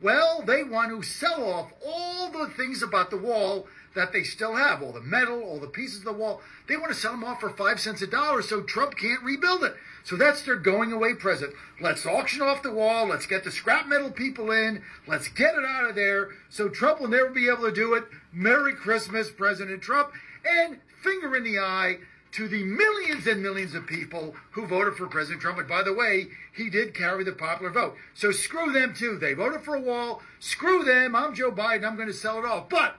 Well, they want to sell off all the things about the wall that they still have, all the metal, all the pieces of the wall. They want to sell them off for 5 cents a dollar so Trump can't rebuild it. So that's their going away present. Let's auction off the wall. Let's get the scrap metal people in. Let's get it out of there so Trump will never be able to do it. Merry Christmas, President Trump. And finger in the eye to the millions and millions of people who voted for President Trump. And by the way, he did carry the popular vote. So screw them too. They voted for a wall. Screw them. I'm Joe Biden. I'm going to sell it off. But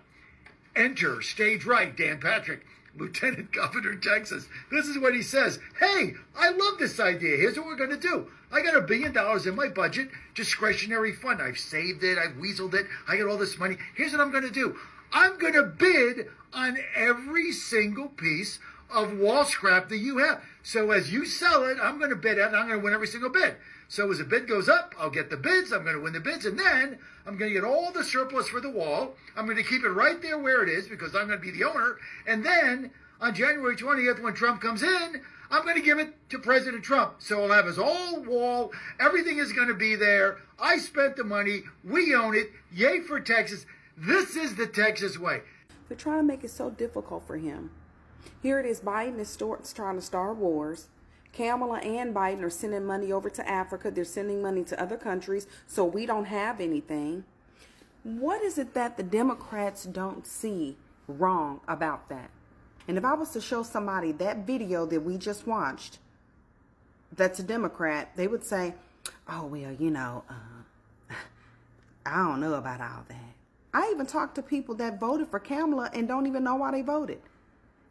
enter stage right, Dan Patrick, Lieutenant Governor of Texas. This is what he says. Hey, I love this idea. Here's what we're going to do. I got $1 billion in my budget, discretionary fund. I've saved it. I've weaseled it. I got all this money. Here's what I'm going to do. I'm going to bid on every single piece of wall scrap that you have. So as you sell it, I'm going to bid it, and I'm going to win every single bid. So as the bid goes up, I'll get the bids, I'm going to win the bids, and then I'm going to get all the surplus for the wall. I'm going to keep it right there where it is because I'm going to be the owner. And then on January 20th, when Trump comes in, I'm going to give it to President Trump. So I'll have his whole wall. Everything is going to be there. I spent the money. We own it. Yay for Texas. This is the Texas way. They're trying to make it so difficult for him. Here it is, Biden is trying to start wars. Kamala and Biden are sending money over to Africa. They're sending money to other countries, so we don't have anything. What is it that the Democrats don't see wrong about that? And if I was to show somebody that video that we just watched, that's a Democrat, they would say, oh, well, I don't know about all that. I even talked to people that voted for Kamala and don't even know why they voted.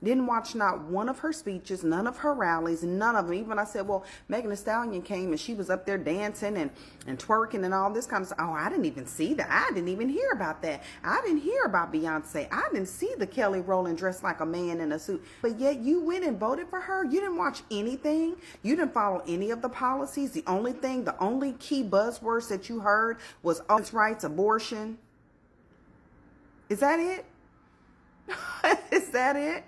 Didn't watch not one of her speeches, none of her rallies, none of them. Even I said, well, Megan Thee Stallion came and she was up there dancing and twerking and all this kind of stuff. Oh, I didn't even see that. I didn't even hear about that. I didn't hear about Beyonce. I didn't see the Kelly Rowland dressed like a man in a suit. But yet you went and voted for her. You didn't watch anything. You didn't follow any of the policies. The only key buzzwords that you heard was women's rights, abortion. Is that it? Is that it?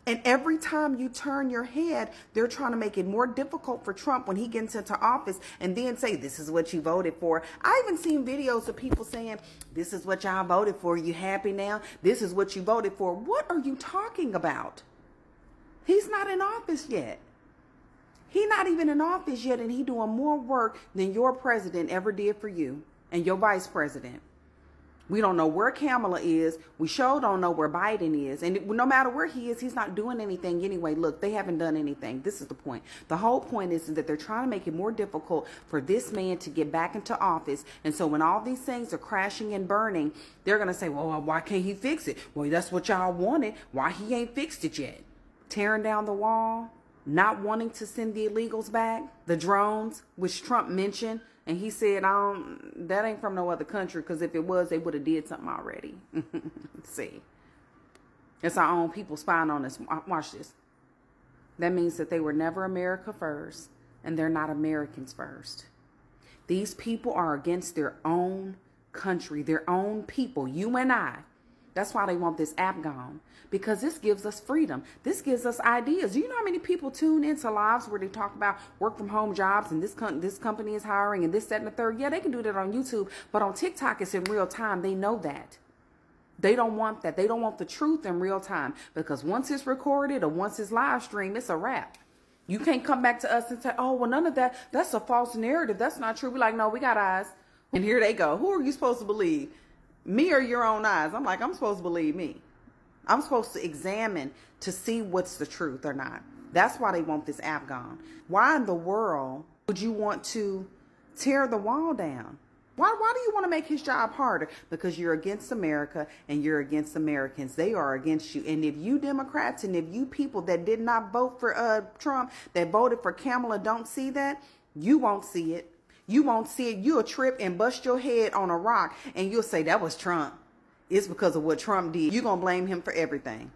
And every time you turn your head, they're trying to make it more difficult for Trump when he gets into office and then say, this is what you voted for. I even seen videos of people saying, this is what y'all voted for. You happy now? This is what you voted for. What are you talking about? He's not in office yet. He's not even in office yet, and he doing more work than your president ever did for you and your vice president. We don't know where Kamala is. We sure don't know where Biden is. And no matter where he is, he's not doing anything anyway. Look, they haven't done anything. This is the point. The whole point is that they're trying to make it more difficult for this man to get back into office. And so when all these things are crashing and burning, they're going to say, well, why can't he fix it? Well, that's what y'all wanted. Why he ain't fixed it yet? Tearing down the wall, not wanting to send the illegals back, the drones, which Trump mentioned. And he said, that ain't from no other country, because if it was, they would have did something already. See, it's our own people spying on us. Watch this. That means that they were never America first, and they're not Americans first. These people are against their own country, their own people, you and I. That's why they want this app gone, because this gives us freedom. This gives us ideas. Do you know how many people tune into lives where they talk about work from home jobs and this company is hiring and this, that, and the third? Yeah, they can do that on YouTube, but on TikTok, it's in real time. They know that. They don't want that. They don't want the truth in real time, because once it's recorded or once it's live streamed, it's a wrap. You can't come back to us and say, oh, well, none of that. That's a false narrative. That's not true. We're like, no, we got eyes. And here they go. Who are you supposed to believe? Me or your own eyes? I'm like, I'm supposed to believe me. I'm supposed to examine to see what's the truth or not. That's why they want this app gone. Why in the world would you want to tear the wall down? Why do you want to make his job harder? Because you're against America and you're against Americans. They are against you. And if you Democrats and if you people that did not vote for Trump, that voted for Kamala, don't see that, you won't see it. You won't see it. You'll trip and bust your head on a rock and you'll say that was Trump. It's because of what Trump did. You're going to blame him for everything.